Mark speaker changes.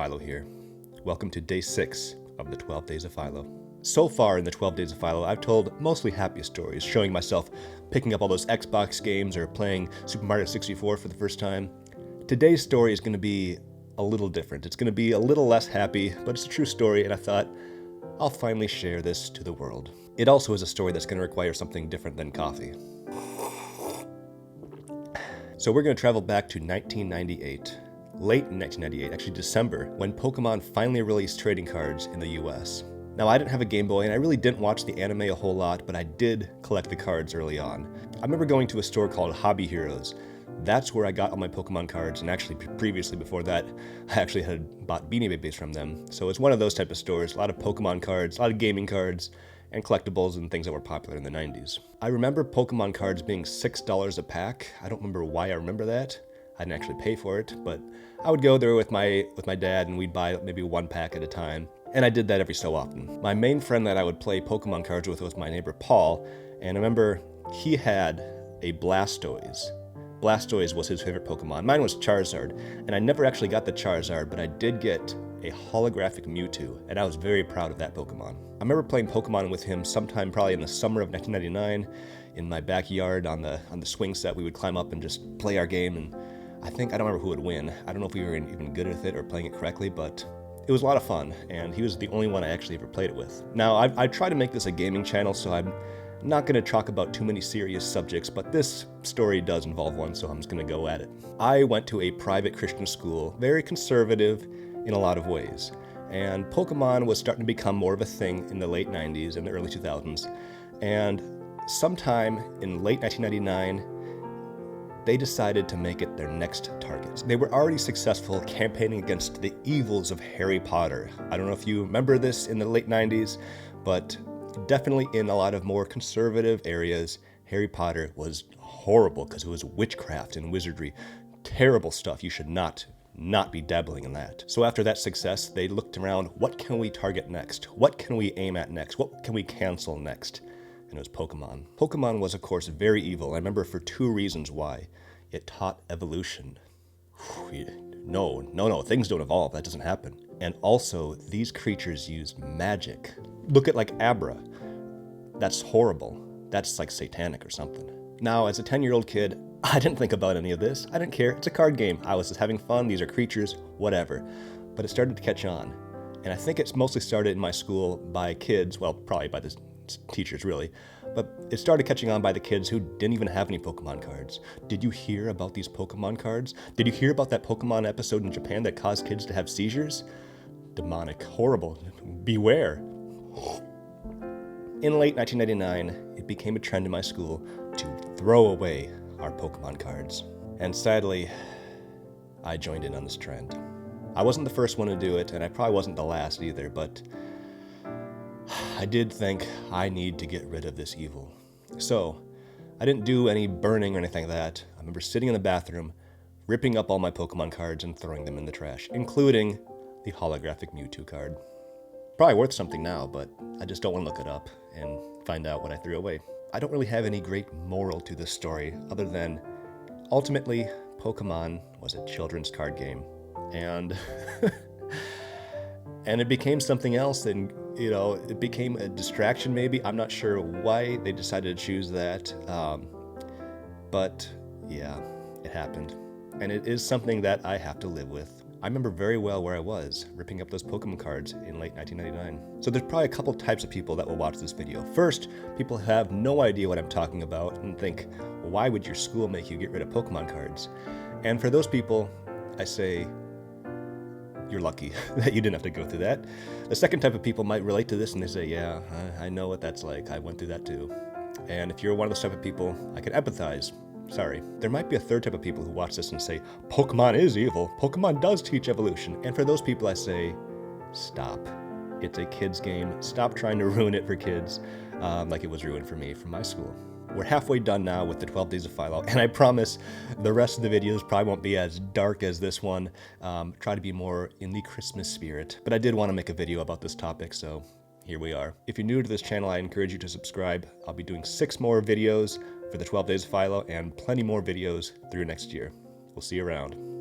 Speaker 1: Phylo here. Welcome to day 6 of the 12 Days of Phylo. So far in the 12 Days of Phylo, I've told mostly happy stories, showing myself picking up all those Xbox games or playing Super Mario 64 for the first time. Today's story is going to be a little different. It's going to be a little less happy, but it's a true story, and I thought I'll finally share this to the world. It also is a story that's going to require something different than coffee. So we're going to travel back to 1998. Late in 1998, actually December, when Pokémon finally released trading cards in the US. Now, I didn't have a Game Boy, and I really didn't watch the anime a whole lot, but I did collect the cards early on. I remember going to a store called Hobby Heroes. That's where I got all my Pokemon cards, and actually previously before that, I actually had bought Beanie Babies from them. So it's one of those type of stores, a lot of Pokemon cards, a lot of gaming cards, and collectibles and things that were popular in the 90s. I remember Pokemon cards being $6 a pack. I don't remember why I remember that. I didn't actually pay for it, but I would go there with my dad, and we'd buy maybe one pack at a time. And I did that every so often. My main friend that I would play Pokemon cards with was my neighbor Paul, and I remember he had a Blastoise. Blastoise was his favorite Pokemon. Mine was Charizard, and I never actually got the Charizard, but I did get a holographic Mewtwo, and I was very proud of that Pokemon. I remember playing Pokemon with him sometime probably in the summer of 1999 in my backyard on the swing set. We would climb up and just play our game, and I don't remember who would win. I don't know if we were even good at it or playing it correctly, but it was a lot of fun, and he was the only one I actually ever played it with. Now, I try to make this a gaming channel, so I'm not going to talk about too many serious subjects, but this story does involve one, so I'm just going to go at it. I went to a private Christian school, very conservative in a lot of ways, and Pokemon was starting to become more of a thing in the late 90s and the early 2000s, and sometime in late 1999, they decided to make it their next target. They were already successful campaigning against the evils of Harry Potter. I don't know if you remember this in the late 90s, but definitely in a lot of more conservative areas, Harry Potter was horrible because it was witchcraft and wizardry. Terrible stuff. You should not be dabbling in that. So after that success, they looked around, what can we target next? What can we aim at next? What can we cancel next? And it was Pokemon. Pokemon was, of course, very evil. I remember for two reasons why. It taught evolution. No, things don't evolve. That doesn't happen. And also, these creatures used magic. Look at like Abra. That's horrible. That's like satanic or something. Now, as a 10-year-old kid, I didn't think about any of this. I didn't care. It's a card game. I was just having fun. These are creatures, whatever. But it started to catch on. And I think it's mostly started in my school by kids, well, probably by the teachers really, but it started catching on by the kids who didn't even have any Pokemon cards. Did you hear about these Pokemon cards? Did you hear about that Pokemon episode in Japan that caused kids to have seizures? Demonic, horrible, beware. In late 1999, it became a trend in my school to throw away our Pokemon cards. And sadly, I joined in on this trend. I wasn't the first one to do it, and I probably wasn't the last either, but I did think I need to get rid of this evil. So, I didn't do any burning or anything like that. I remember sitting in the bathroom, ripping up all my Pokemon cards and throwing them in the trash, including the holographic Mewtwo card. Probably worth something now, but I just don't want to look it up and find out what I threw away. I don't really have any great moral to this story, other than ultimately, Pokemon was a children's card game. And and it became something else, and it became a distraction maybe. I'm not sure why they decided to choose that, but yeah, it happened. And it is something that I have to live with. I remember very well where I was, ripping up those Pokemon cards in late 1999. So there's probably a couple types of people that will watch this video. First, people have no idea what I'm talking about and think, why would your school make you get rid of Pokemon cards? And for those people, I say, you're lucky that you didn't have to go through that. The second type of people might relate to this and they say, yeah, I know what that's like. I went through that too. And if you're one of those type of people, I can empathize. Sorry. There might be a third type of people who watch this and say, Pokemon is evil. Pokemon does teach evolution. And for those people, I say, stop. It's a kid's game. Stop trying to ruin it for kids like it was ruined for me from my school. We're halfway done now with the 12 Days of Phylo, and I promise the rest of the videos probably won't be as dark as this one. Try to be more in the Christmas spirit. But I did want to make a video about this topic, so here we are. If you're new to this channel, I encourage you to subscribe. I'll be doing 6 more videos for the 12 Days of Phylo and plenty more videos through next year. We'll see you around.